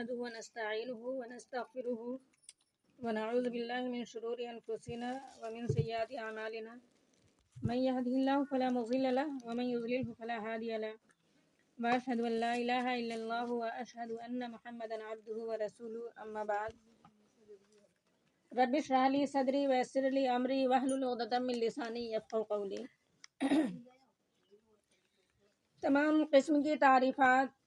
نحمده ونستعينه ونستغفره ونعوذ بالله من شرور أنفسنا ومن سيئات أعمالنا من يهده الله فلا مضل له ومن يضلله فلا هادي له وأشهد أن لا إله إلا الله وأشهد أن محمدا عبده ورسوله أما بعد رب اشرح لي صدري ويسر لي أمري واحلل عقدة من لساني يفقهوا قولي. تمام قسم کی تعریفات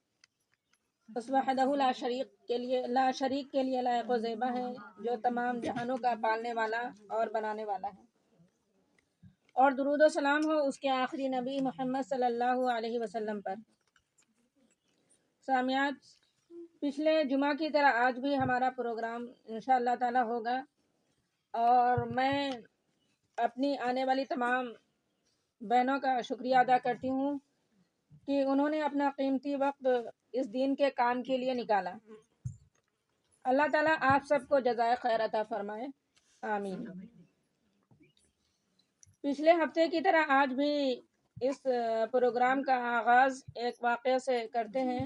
اس وحدہ لا شریک کے لیے لائق و زیبا ہے جو تمام جہانوں کا پالنے والا اور بنانے والا ہے، اور درود و سلام ہو اس کے آخری نبی محمد صلی اللہ علیہ وسلم پر۔ سامعات، پچھلے جمعہ کی طرح آج بھی ہمارا پروگرام انشاءاللہ تعالی ہوگا، اور میں اپنی آنے والی تمام بہنوں کا شکریہ ادا کرتی ہوں کہ انہوں نے اپنا قیمتی وقت اس دین کے کام کے لیے نکالا۔ اللہ تعالیٰ آپ سب کو جزائے خیر عطا فرمائے، آمین۔ پچھلے ہفتے کی طرح آج بھی اس پروگرام کا آغاز ایک واقعے سے کرتے ہیں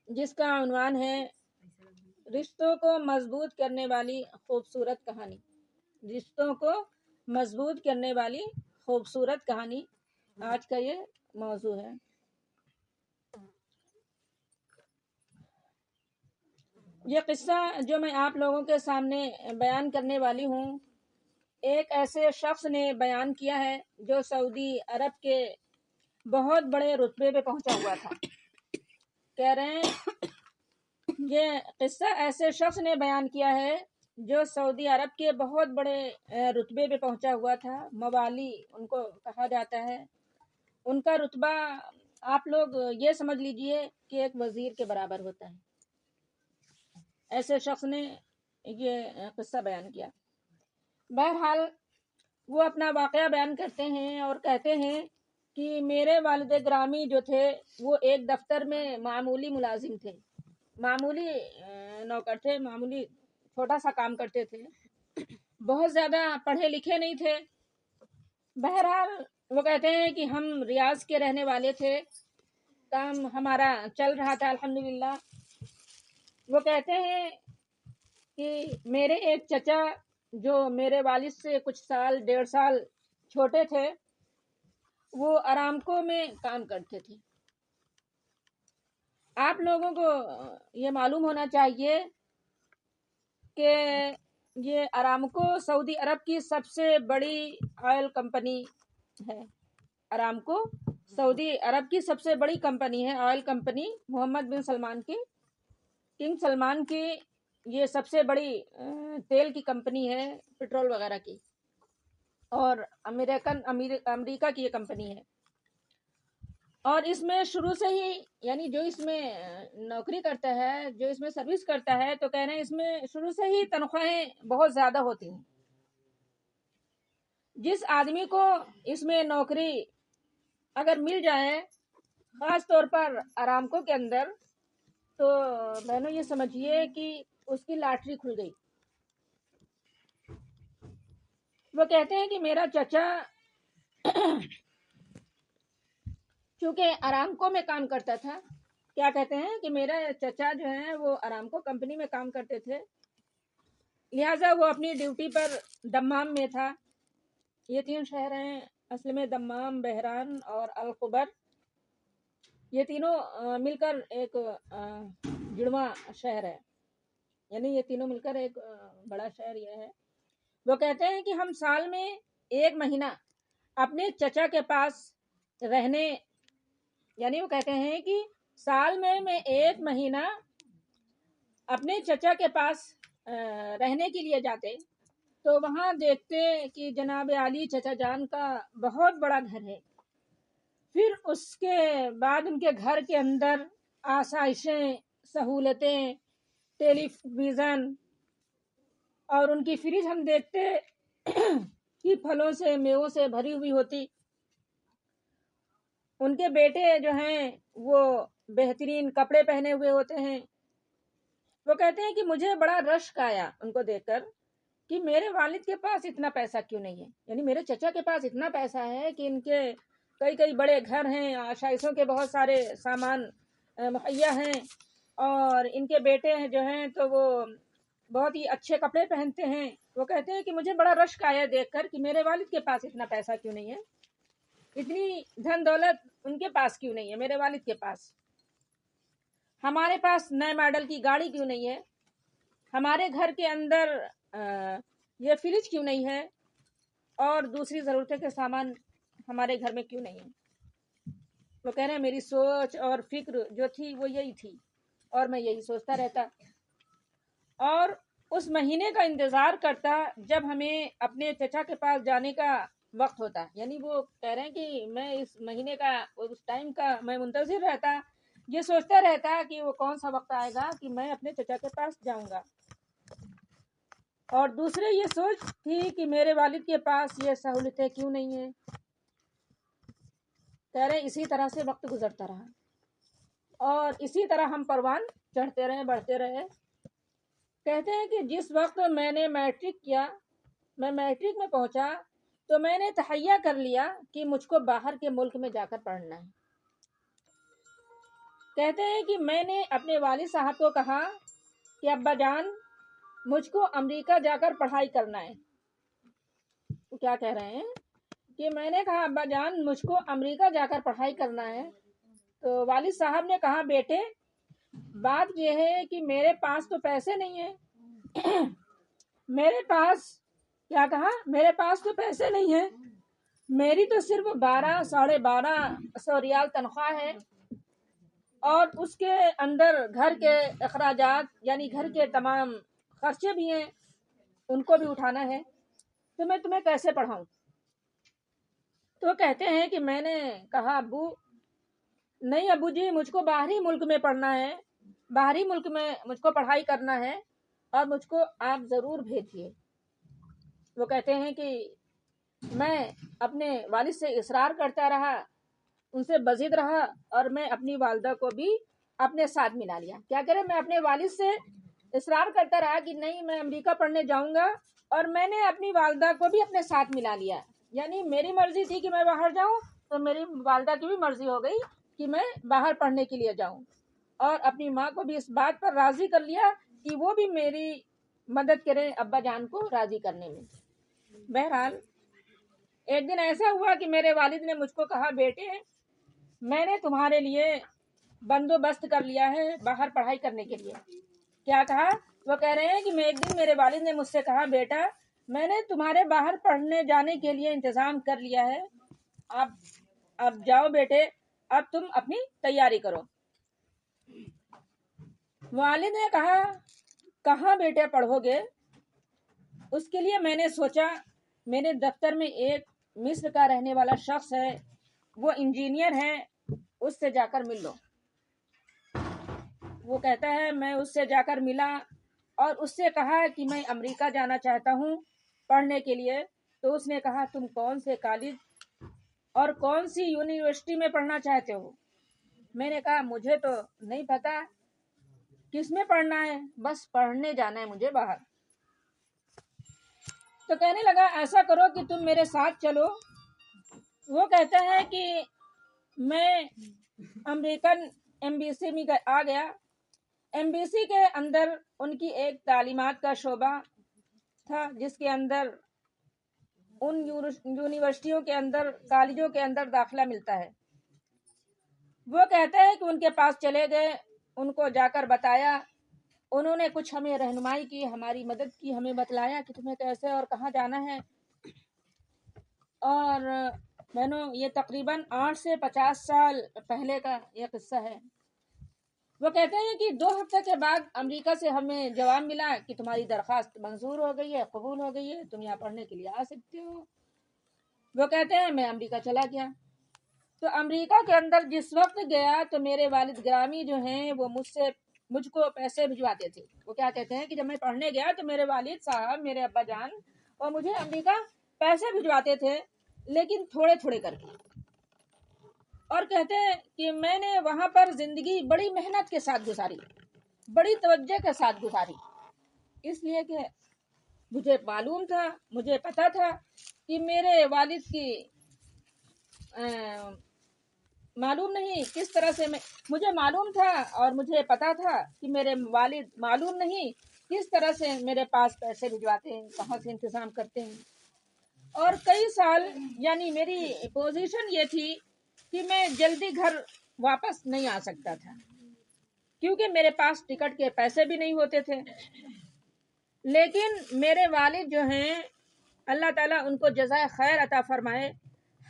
جس کا عنوان ہے رشتوں کو مضبوط کرنے والی خوبصورت کہانی۔ رشتوں کو مضبوط کرنے والی خوبصورت کہانی آج کا یہ موضوع ہے۔ یہ قصہ جو میں آپ لوگوں کے سامنے بیان کرنے والی ہوں، ایک ایسے شخص نے بیان کیا ہے جو سعودی عرب کے بہت بڑے رتبے پہ پہنچا ہوا تھا۔ کہہ رہے ہیں یہ قصہ ایسے شخص نے بیان کیا ہے جو سعودی عرب کے بہت بڑے رتبے پہ پہنچا ہوا تھا، موالی ان کو کہا جاتا ہے۔ ان کا رتبہ آپ لوگ یہ سمجھ لیجئے کہ ایک وزیر کے برابر ہوتا ہے۔ ایسے شخص نے یہ قصہ بیان کیا۔ بہرحال وہ اپنا واقعہ بیان کرتے ہیں اور کہتے ہیں کہ میرے والد گرامی جو تھے وہ ایک دفتر میں معمولی ملازم تھے، معمولی نوکر تھے، معمولی چھوٹا سا کام کرتے تھے، بہت زیادہ پڑھے لکھے نہیں تھے۔ بہرحال وہ کہتے ہیں کہ ہم ریاض کے رہنے والے تھے، کام ہمارا چل رہا تھا الحمدللہ۔ وہ کہتے ہیں کہ میرے ایک چچا جو میرے والد سے کچھ سال 1.5 سال چھوٹے تھے، وہ ارامکو میں کام کرتے تھے۔ آپ لوگوں کو یہ معلوم ہونا چاہیے کہ یہ ارامکو سعودی عرب کی سب سے بڑی آئل کمپنی ہے۔ ارامکو سعودی عرب کی سب سے بڑی کمپنی ہے، آئل کمپنی، محمد بن سلمان کی، کنگ سلمان کی یہ سب سے بڑی تیل کی کمپنی ہے، پٹرول وغیرہ کی، اور امریکہ کی یہ کمپنی ہے۔ اور اس میں شروع سے ہی یعنی جو اس میں نوکری کرتا ہے، جو اس میں سروس کرتا ہے، تو کہنا ہے اس میں شروع سے ہی تنخواہیں بہت زیادہ ہوتی ہیں۔ جس آدمی کو اس میں نوکری اگر مل جائے، خاص طور پر ارامکو کے اندر، تو بہنوں یہ سمجھیے کہ اس کی لاٹری کھل گئی۔ وہ کہتے ہیں کہ میرا چچا چونکہ ارامکو میں کام کرتا تھا، کیا کہتے ہیں کہ میرا چچا جو ہے وہ ارامکو کمپنی میں کام کرتے تھے، لہٰذا وہ اپنی ڈیوٹی پر دمام میں تھا۔ یہ 3 شہر ہیں اصل میں، دمام، بحران اور الخبر۔ یہ تینوں مل کر ایک جڑواں شہر ہے، یعنی یہ تینوں مل کر ایک بڑا شہر یہ ہے۔ وہ کہتے ہیں کہ ہم سال میں 1 مہینہ اپنے چچا کے پاس رہنے، یعنی وہ کہتے ہیں کہ سال میں 1 مہینہ اپنے چچا کے پاس رہنے کے لیے جاتے، تو وہاں دیکھتے کہ جناب عالی چچا جان کا بہت بڑا گھر ہے۔ پھر اس کے بعد ان کے گھر کے اندر آسائشیں، سہولتیں، ٹیلی ویژن، اور ان کی فریج ہم دیکھتے کہ پھلوں سے، میووں سے بھری ہوئی ہوتی۔ ان کے بیٹے جو ہیں وہ بہترین کپڑے پہنے ہوئے ہوتے ہیں۔ وہ کہتے ہیں کہ مجھے بڑا رشک آیا ان کو دیکھ کر کہ میرے والد کے پاس اتنا پیسہ کیوں نہیں ہے، یعنی میرے چچا کے پاس اتنا پیسہ ہے کہ ان کے کئی بڑے گھر ہیں، آشائشوں کے بہت سارے سامان مہیا ہیں، اور ان کے بیٹے ہیں جو ہیں تو وہ بہت ہی اچھے کپڑے پہنتے ہیں. وہ کہتے ہیں کہ مجھے بڑا رشک آیا دیکھ کر کہ میرے والد کے پاس اتنا پیسہ کیوں نہیں ہے, اتنی دھن دولت ان کے پاس کیوں نہیں ہے, میرے والد کے پاس. ہمارے پاس نئے ماڈل کی گاڑی کیوں نہیں ہے, ہمارے گھر کے اندر یہ فریج کیوں نہیں ہے, اور دوسری ضرورتیں کے سامان ہمارے گھر میں کیوں نہیں ہے. وہ کہہ رہے ہیں میری سوچ اور فکر جو تھی وہ یہی تھی, اور میں یہی سوچتا رہتا اور اس مہینے کا انتظار کرتا جب ہمیں اپنے چچا کے پاس جانے کا وقت ہوتا. یعنی وہ کہہ رہے ہیں کہ میں اس مہینے کا اس ٹائم کا میں منتظر رہتا, یہ سوچتا رہتا کہ وہ کون سا وقت آئے گا کہ میں اپنے چچا کے پاس جاؤں گا. اور دوسرے یہ سوچ تھی کہ میرے والد کے پاس یہ سہولتیں کیوں نہیں ہیں. کہہ رہے اسی طرح سے وقت گزرتا رہا اور اسی طرح ہم پروان چڑھتے رہے, بڑھتے رہے. کہتے ہیں کہ جس وقت میں نے میٹرک کیا, میں میٹرک میں پہنچا تو میں نے تہیہ کر لیا کہ مجھ کو باہر کے ملک میں جا کر پڑھنا ہے. کہتے ہیں کہ میں نے اپنے والد صاحب کو کہا کہ ابا جان مجھ کو امریکہ جا کر پڑھائی کرنا ہے. کیا کہہ رہے ہیں کہ میں نے کہا ابا جان مجھ کو امریکہ جا کر پڑھائی کرنا ہے. تو والد صاحب نے کہا بیٹے بات یہ ہے کہ میرے پاس تو پیسے نہیں ہیں. میرے پاس کیا کہا, میرے پاس تو پیسے نہیں ہیں, میری تو صرف 12,500 ریال تنخواہ ہے, اور اس کے اندر گھر کے اخراجات یعنی گھر کے تمام خرچے بھی ہیں, ان کو بھی اٹھانا ہے, تو میں تمہیں کیسے پڑھاؤں. تو کہتے ہیں کہ میں نے کہا ابو نہیں ابو جی مجھ کو باہری ملک میں پڑھنا ہے, باہری ملک میں مجھ کو پڑھائی کرنا ہے اور مجھ کو آپ ضرور بھیجیے. وہ کہتے ہیں کہ میں اپنے والد سے اصرار کرتا رہا, ان سے بضد رہا, اور میں اپنی والدہ کو بھی اپنے ساتھ ملا لیا. کیا کرے, میں اپنے والد سے اصرار کرتا رہا کہ نہیں میں امریکہ پڑھنے جاؤں گا, اور میں نے اپنی والدہ کو بھی اپنے ساتھ ملا لیا. یعنی میری مرضی تھی کہ میں باہر جاؤں, تو میری والدہ کی بھی مرضی ہو گئی کہ میں باہر پڑھنے کے لیے جاؤں, اور اپنی ماں کو بھی اس بات پر راضی کر لیا کہ وہ بھی میری مدد کریں ابا جان کو راضی کرنے میں. بہرحال ایک دن ایسا ہوا کہ میرے والد نے مجھ کو کہا بیٹے میں نے تمہارے لیے بندوبست کر لیا ہے باہر پڑھائی کرنے کے لیے. کیا کہا, وہ کہہ رہے ہیں کہ ایک دن میرے والد نے مجھ سے کہا بیٹا میں نے تمہارے باہر پڑھنے جانے کے لیے انتظام کر لیا ہے, اب جاؤ بیٹے, اب تم اپنی تیاری کرو. والد نے کہا کہاں بیٹے پڑھو گے. اس کے لیے میں نے سوچا میرے دفتر میں ایک مصر کا رہنے والا شخص ہے, وہ انجینئر ہے, اس سے جا کر مل لو. وہ کہتا ہے میں اس سے جا کر ملا اور اس سے کہا کہ میں امریکہ جانا چاہتا ہوں پڑھنے کے لیے. تو اس نے کہا تم کون سے کالج اور کون سی یونیورسٹی میں پڑھنا چاہتے ہو. میں نے کہا مجھے تو نہیں پتا کس میں پڑھنا ہے, بس پڑھنے جانا ہے مجھے باہر. تو کہنے لگا ایسا کرو کہ تم میرے ساتھ چلو. وہ کہتا ہے کہ میں امریکن ایمبیسی میں آ گیا. ایمبیسی کے اندر ان کی ایک تعلیمات کا شعبہ تھا جس کے اندر ان یونیورسٹیوں کے اندر کالجوں کے اندر داخلہ ملتا ہے. وہ کہتا ہے کہ ان کے پاس چلے گئے, ان کو جا کر بتایا, انہوں نے کچھ ہمیں رہنمائی کی, ہماری مدد کی, ہمیں بتلایا کہ تمہیں کیسے اور کہاں جانا ہے. اور میں نے یہ تقریباً 8 سے 50 سال پہلے کا یہ قصہ ہے. وہ کہتے ہیں کہ 2 ہفتے کے بعد امریکہ سے ہمیں جواب ملا کہ تمہاری درخواست منظور ہو گئی ہے, قبول ہو گئی ہے, تم یہاں پڑھنے کے لیے آ سکتے ہو. وہ کہتے ہیں میں امریکہ چلا گیا. تو امریکہ کے اندر جس وقت گیا تو میرے والد گرامی جو ہیں وہ مجھ کو پیسے بھجواتے تھے. وہ کیا کہتے ہیں کہ جب میں پڑھنے گیا تو میرے والد صاحب, میرے ابا جان, اور مجھے امریکہ پیسے بھجواتے تھے, لیکن تھوڑے تھوڑے کر کے. اور کہتے ہیں کہ میں نے وہاں پر زندگی بڑی محنت کے ساتھ گزاری, بڑی توجہ کے ساتھ گزاری, اس لیے کہ مجھے معلوم تھا, مجھے پتا تھا کہ میرے والد کی معلوم نہیں کس طرح سے مجھے معلوم تھا اور مجھے پتا تھا کہ میرے والد معلوم نہیں کس طرح سے میرے پاس پیسے بھجواتے ہیں، کہاں سے انتظام کرتے ہیں۔ اور کئی سال یعنی میری پوزیشن یہ تھی کہ میں جلدی گھر واپس نہیں آ سکتا تھا، کیونکہ میرے پاس ٹکٹ کے پیسے بھی نہیں ہوتے تھے۔ لیکن میرے والد جو ہیں، اللہ تعالیٰ ان کو جزائے خیر عطا فرمائے،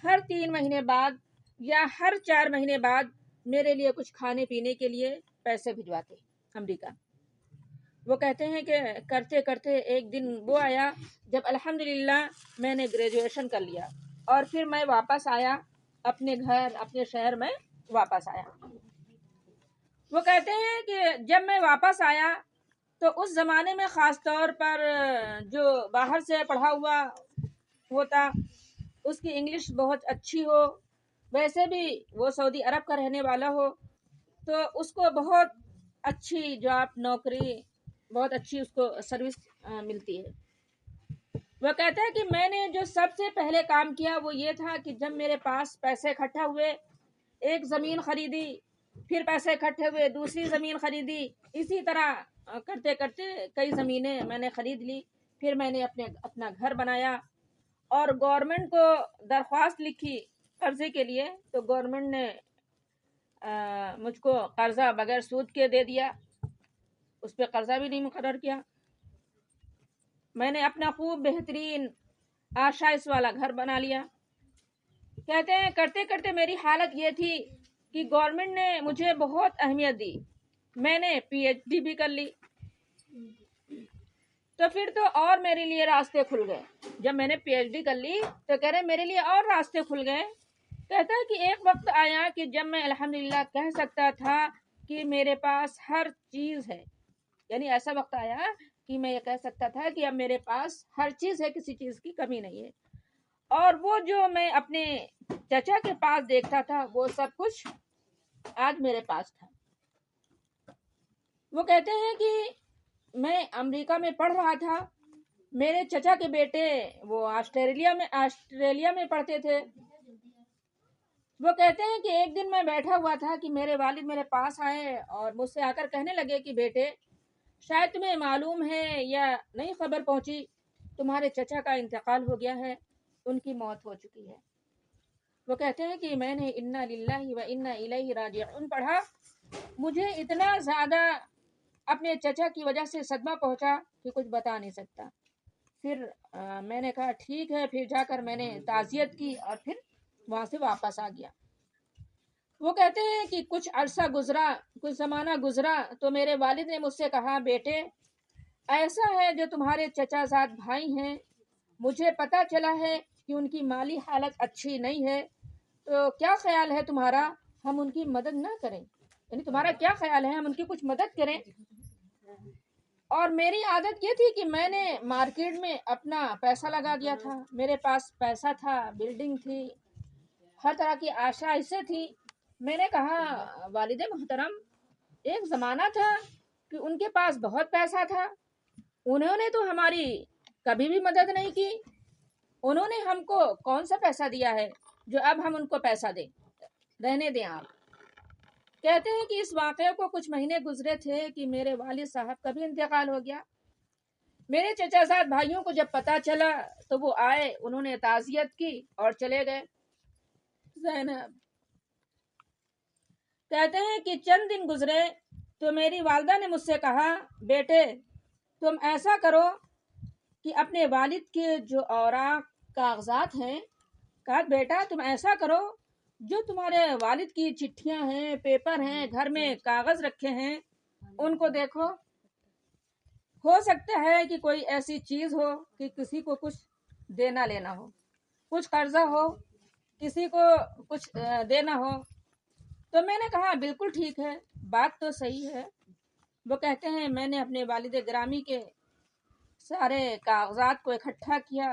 ہر 3 مہینے بعد یا ہر 4 مہینے بعد میرے لیے کچھ کھانے پینے کے لیے پیسے بھجواتے امریکہ۔ وہ کہتے ہیں کہ کرتے کرتے ایک دن وہ آیا جب الحمدللہ میں نے گریجویشن کر لیا، اور پھر میں واپس آیا اپنے گھر، اپنے شہر میں واپس آیا۔ وہ کہتے ہیں کہ جب میں واپس آیا تو اس زمانے میں خاص طور پر جو باہر سے پڑھا ہوا ہوتا اس کی انگلش بہت اچھی ہو، ویسے بھی وہ سعودی عرب کا رہنے والا ہو، تو اس کو بہت اچھی جاب، نوکری، بہت اچھی اس کو سروس ملتی ہے۔ وہ کہتا ہے کہ میں نے جو سب سے پہلے کام کیا وہ یہ تھا کہ جب میرے پاس پیسے اکٹھا ہوئے، ایک زمین خریدی، پھر پیسے اکٹھے ہوئے دوسری زمین خریدی، اسی طرح کرتے کرتے کئی زمینیں میں نے خرید لی۔ پھر میں نے اپنا گھر بنایا اور گورنمنٹ کو درخواست لکھی قرضے کے لیے، تو گورنمنٹ نے مجھ کو قرضہ بغیر سود کے دے دیا، اس پہ قرضہ بھی نہیں مقرر کیا۔ میں نے اپنا خوب بہترین آشائش والا گھر بنا لیا۔ کہتے ہیں کرتے کرتے میری حالت یہ تھی کہ گورنمنٹ نے مجھے بہت اہمیت دی، میں نے پی ایچ ڈی بھی کر لی، تو پھر تو اور میرے لیے راستے کھل گئے۔ جب میں نے پی ایچ ڈی کر لی تو کہہ رہے میرے لیے اور راستے کھل گئے۔ کہتا ہے کہ ایک وقت آیا کہ جب میں الحمدللہ کہہ سکتا تھا کہ میرے پاس ہر چیز ہے، یعنی ایسا وقت آیا کہ میں یہ کہہ سکتا تھا کہ اب میرے پاس ہر چیز ہے، کسی چیز کی کمی نہیں ہے۔ اور وہ جو میں اپنے چچا کے پاس دیکھتا تھا وہ سب کچھ آج میرے پاس تھا۔ وہ کہتے ہیں کہ میں امریکہ میں پڑھ رہا تھا، میرے چچا کے بیٹے وہ آسٹریلیا میں پڑھتے تھے۔ وہ کہتے ہیں کہ ایک دن میں بیٹھا ہوا تھا کہ میرے والد میرے پاس آئے اور مجھ سے آ کر کہنے لگے کہ بیٹے، شاید تمہیں معلوم ہے یا نہیں خبر پہنچی، تمہارے چچا کا انتقال ہو گیا ہے، ان کی موت ہو چکی ہے۔ وہ کہتے ہیں کہ میں نے انا للہ و انا الیہ راجعون پڑھا، مجھے اتنا زیادہ اپنے چچا کی وجہ سے صدمہ پہنچا کہ کچھ بتا نہیں سکتا۔ پھر میں نے کہا ٹھیک ہے، پھر جا کر میں نے تعزیت کی اور پھر وہاں سے واپس آ گیا۔ وہ کہتے ہیں کہ کچھ عرصہ گزرا، کچھ زمانہ گزرا تو میرے والد نے مجھ سے کہا بیٹے، ایسا ہے جو تمہارے چچا زاد بھائی ہیں، مجھے پتا چلا ہے کہ ان کی مالی حالت اچھی نہیں ہے، تو کیا خیال ہے تمہارا ہم ان کی مدد نہ کریں؟ یعنی تمہارا کیا خیال ہے ہم ان کی کچھ مدد کریں؟ اور میری عادت یہ تھی کہ میں نے مارکیٹ میں اپنا پیسہ لگا دیا تھا، میرے پاس پیسہ تھا، بلڈنگ تھی، ہر طرح کی آشائشیں تھی۔ میں نے کہا والد محترم، ایک زمانہ تھا کہ ان کے پاس بہت پیسہ تھا، انہوں نے تو ہماری کبھی بھی مدد نہیں کی، انہوں نے ہم کو کون سا پیسہ دیا ہے جو اب ہم ان کو پیسہ دیں؟ رہنے دیں آپ۔ کہتے ہیں کہ اس واقعے کو کچھ مہینے گزرے تھے کہ میرے والد صاحب کا بھی انتقال ہو گیا۔ میرے چچا زاد بھائیوں کو جب پتا چلا تو وہ آئے، انہوں نے تعزیت کی اور چلے گئے۔ زینب کہتے ہیں کہ چند دن گزرے تو میری والدہ نے مجھ سے کہا بیٹے تم ایسا کرو کہ اپنے والد کے جو اوراق کاغذات ہیں، کہا بیٹا تم ایسا کرو جو تمہارے والد کی چٹھیاں ہیں، پیپر ہیں، گھر میں کاغذ رکھے ہیں، ان کو دیکھو، ہو سکتا ہے کہ کوئی ایسی چیز ہو کہ کسی کو کچھ دینا لینا ہو، کچھ قرضہ ہو، کسی کو کچھ دینا ہو۔ تو میں نے کہا بالکل ٹھیک ہے، بات تو صحیح ہے۔ وہ کہتے ہیں میں نے اپنے والد گرامی کے سارے کاغذات کو اکٹھا کیا،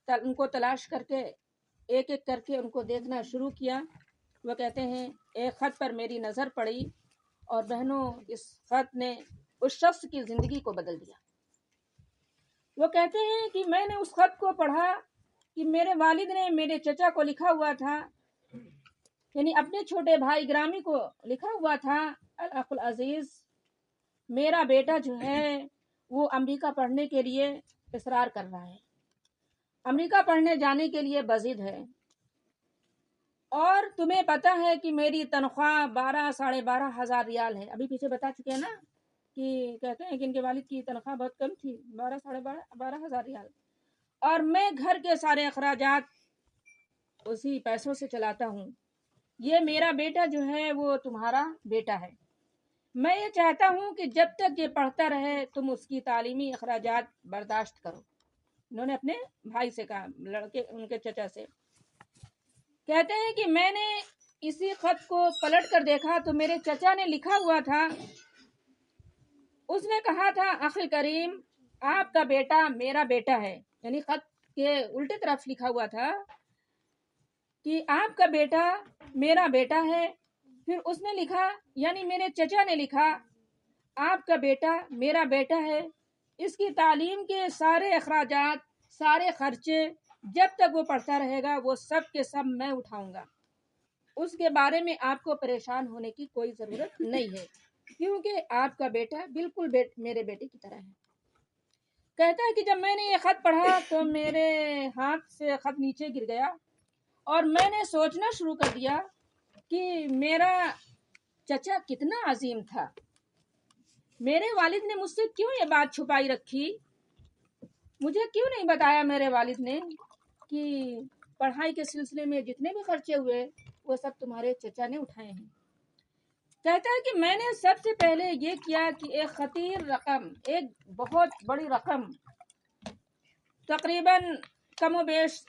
ان کو تلاش کر کے ایک ایک کر کے ان کو دیکھنا شروع کیا۔ وہ کہتے ہیں ایک خط پر میری نظر پڑی اور بہنوں اس خط نے اس شخص کی زندگی کو بدل دیا۔ وہ کہتے ہیں کہ میں نے اس خط کو پڑھا کہ میرے والد نے میرے چچا کو لکھا ہوا تھا یعنی اپنے چھوٹے بھائی گرامی کو لکھا ہوا تھا، الاخ العزیز، میرا بیٹا جو ہے وہ امریکہ پڑھنے کے لیے اصرار کر رہا ہے، امریکہ پڑھنے جانے کے لیے بضد ہے، اور تمہیں پتہ ہے کہ میری تنخواہ 12,500 ریال ہے۔ ابھی پیچھے بتا چکے ہیں نا کہ کہتے ہیں کہ ان کے والد کی تنخواہ بہت کم تھی، 12,500 ریال، اور میں گھر کے سارے اخراجات اسی پیسوں سے چلاتا ہوں۔ یہ میرا بیٹا جو ہے وہ تمہارا بیٹا ہے، میں یہ چاہتا ہوں کہ جب تک یہ پڑھتا رہے تم اس کی تعلیمی اخراجات برداشت کرو۔ انہوں نے اپنے بھائی سے کہا، لڑکے ان کے چچا سے۔ کہتے ہیں کہ میں نے اسی خط کو پلٹ کر دیکھا تو میرے چچا نے لکھا ہوا تھا، اس نے کہا تھا، اخی کریم، آپ کا بیٹا میرا بیٹا ہے، یعنی خط کے الٹے طرف لکھا ہوا تھا کہ آپ کا بیٹا میرا بیٹا ہے۔ پھر اس نے لکھا، یعنی میرے چچا نے لکھا، آپ کا بیٹا میرا بیٹا ہے، اس کی تعلیم کے سارے اخراجات، سارے خرچے جب تک وہ پڑھتا رہے گا وہ سب کے سب میں اٹھاؤں گا، اس کے بارے میں آپ کو پریشان ہونے کی کوئی ضرورت نہیں ہے، کیونکہ آپ کا بیٹا بالکل میرے بیٹے کی طرح ہے۔ کہتا ہے کہ جب میں نے یہ خط پڑھا تو میرے ہاتھ سے خط نیچے گر گیا اور میں نے سوچنا شروع کر دیا کہ میرا چچا کتنا عظیم تھا، میرے والد نے مجھ سے کیوں یہ بات چھپائی رکھی، مجھے کیوں نہیں بتایا میرے والد نے کہ پڑھائی کے سلسلے میں جتنے بھی خرچے ہوئے وہ سب تمہارے چچا نے اٹھائے ہیں۔ کہتا ہے کہ میں نے سب سے پہلے یہ کیا کہ ایک خطیر رقم، ایک بہت بڑی رقم، تقریباً کم و بیش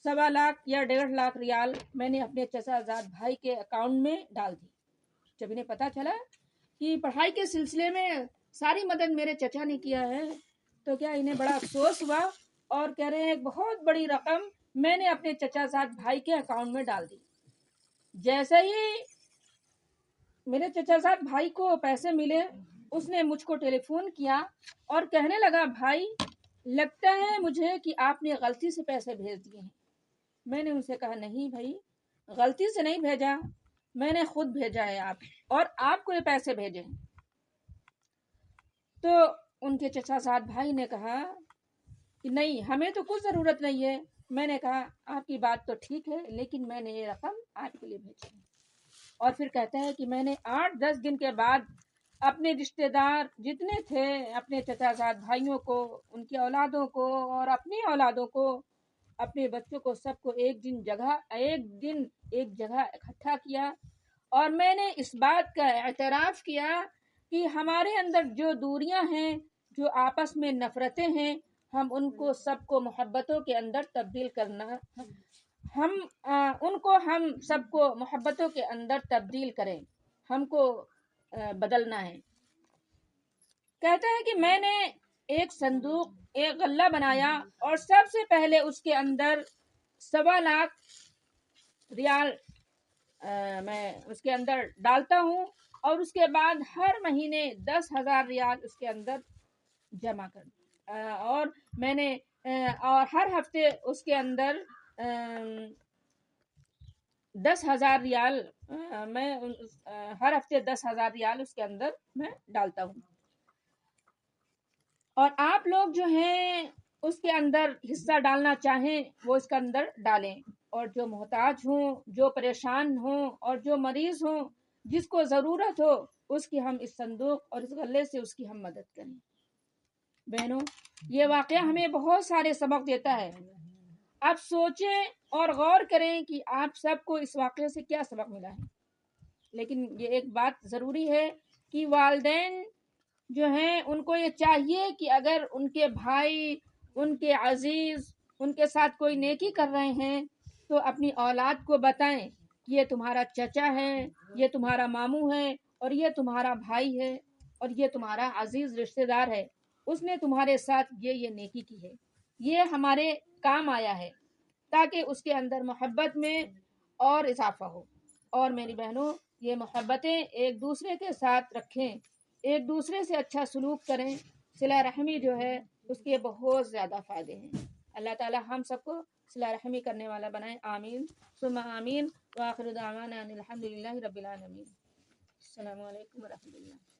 1.25 لاکھ یا 1.5 لاکھ ریال میں نے اپنے چچا زاد بھائی کے اکاؤنٹ میں ڈال دی۔ جب انہیں پتا چلا کہ پڑھائی کے سلسلے میں ساری مدد میرے چچا نے کیا ہے تو کیا انہیں بڑا افسوس ہوا، اور کہہ رہے ہیں ایک بہت بڑی رقم میں نے اپنے چچا زاد بھائی کے اکاؤنٹ میں ڈال دی۔ جیسے ہی میرے چچا زاد بھائی کو پیسے ملے اس نے مجھ کو ٹیلی فون کیا اور کہنے لگا، بھائی لگتا ہے مجھے کہ آپ نے غلطی سے پیسے بھیج دیے ہیں۔ میں نے ان سے کہا، نہیں بھائی، غلطی سے نہیں بھیجا، میں نے خود بھیجا ہے اور آپ کو یہ پیسے بھیجے ہیں۔ تو ان کے چچا زاد بھائی نے کہا کہ نہیں، ہمیں تو کچھ ضرورت نہیں ہے۔ میں نے کہا، آپ کی بات تو ٹھیک ہے لیکن میں نے یہ رقم آپ کے لیے بھیجی ہے۔ اور پھر کہتا ہے کہ میں نے 8-10 دن کے بعد اپنے رشتے دار جتنے تھے، اپنے چچا زاد بھائیوں کو، ان کی اولادوں کو اور اپنی اولادوں کو، اپنے بچوں کو، سب کو ایک دن ایک جگہ اکٹھا کیا، اور میں نے اس بات کا اعتراف کیا کہ ہمارے اندر جو دوریاں ہیں، جو آپس میں نفرتیں ہیں، ہم ان کو سب کو محبتوں کے اندر تبدیل کرنا، ہم سب کو محبتوں کے اندر تبدیل کریں، ہم کو بدلنا ہے۔ کہتا ہے کہ میں نے ایک صندوق، ایک غلہ بنایا اور سب سے پہلے اس کے اندر 1.25 لاکھ ریال میں اس کے اندر ڈالتا ہوں، اور اس کے بعد ہر مہینے 10,000 ریال اس کے اندر جمع کر، اور میں نے اور ہر ہفتے اس کے اندر 10,000 ریال میں ہر ہفتے 10,000 ریال اس کے اندر میں ڈالتا ہوں، اور آپ لوگ جو ہیں اس کے اندر حصہ ڈالنا چاہیں وہ اس کے اندر ڈالیں، اور جو محتاج ہوں، جو پریشان ہوں اور جو مریض ہوں، جس کو ضرورت ہو، اس کی ہم اس صندوق اور اس غلے سے اس کی ہم مدد کریں۔ بہنوں، یہ واقعہ ہمیں بہت سارے سبق دیتا ہے۔ آپ سوچیں اور غور کریں کہ آپ سب کو اس واقعے سے کیا سبق ملا ہے۔ لیکن یہ ایک بات ضروری ہے کہ والدین جو ہیں ان کو یہ چاہیے کہ اگر ان کے بھائی، ان کے عزیز ان کے ساتھ کوئی نیکی کر رہے ہیں تو اپنی اولاد کو بتائیں کہ یہ تمہارا چچا ہے، یہ تمہارا ماموں ہے، اور یہ تمہارا بھائی ہے، اور یہ تمہارا عزیز رشتہ دار ہے، اس نے تمہارے ساتھ یہ نیکی کی ہے، یہ ہمارے کام آیا ہے، تاکہ اس کے اندر محبت میں اور اضافہ ہو۔ اور میری بہنوں، یہ محبتیں ایک دوسرے کے ساتھ رکھیں، ایک دوسرے سے اچھا سلوک کریں، صلہ رحمی جو ہے اس کے بہت زیادہ فائدے ہیں۔ اللہ تعالی ہم سب کو صلہ رحمی کرنے والا بنائے، آمین ثم آمین۔ وآخر دعوانا ان الحمد للہ رب العالمین۔ السلام علیکم ورحمۃ اللہ۔